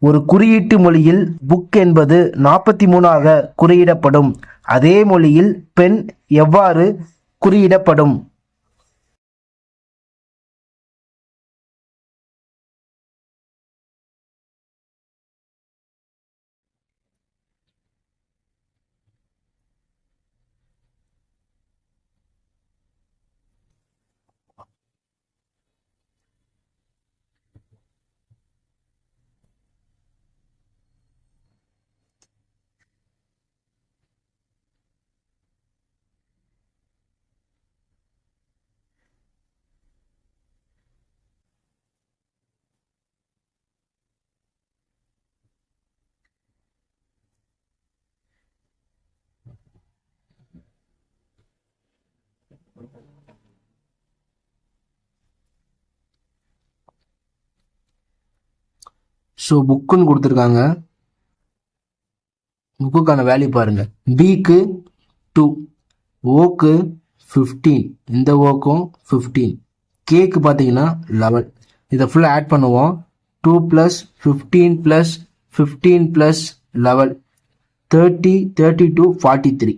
ஒரு குறியீட்டு மொழியில் புக் என்பது 43ஆக குறியிடப்படும். அதே மொழியில் பென் எவ்வாறு குறியிடப்படும்? ஸோ புக்குன்னு கொடுத்துருக்காங்க. புக்குக்கான வேல்யூ பாருங்க. பிக்கு 2, ஓக்கு 15, இந்த ஓக்கும் 15, கேக்கு பார்த்தீங்கன்னா 11. இதை ஃபுல்லாக ஆட் பண்ணுவோம். 2 + 15 + 15 + 11 30, 32, 43.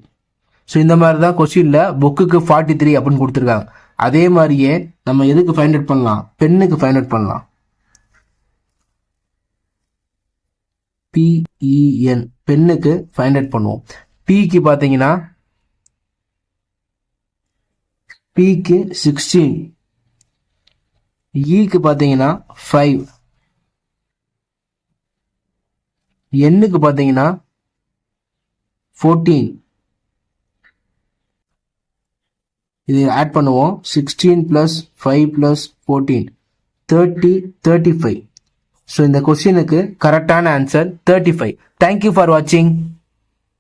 ஸோ இந்த மாதிரி தான் கொஸ்டின்ல புக்குக்கு 43 அப்படின்னு கொடுத்துருக்காங்க. அதே மாதிரியே நம்ம எதுக்கு ஃபைண்ட் அவுட் பண்ணலாம்? பெண்ணுக்கு ஃபைண்ட் அவுட் பண்ணலாம். PEN பெண்ணுக்கு ஃபைண்ட் அவுட் பண்ணுவோம். பிக்கு பார்த்தீங்கன்னா பிக்கு 16, ஈக்கு பார்த்தீங்கன்னா 5, எண்ணுக்கு பார்த்தீங்கன்னா 14. இது ஆட் பண்ணுவோம். 16 + 5 + 14 30, 35. ஸோ இந்த கொஸ்டினுக்கு கரெக்டான ஆன்சர் 35. தேங்க்யூ ஃபார் வாட்சிங்.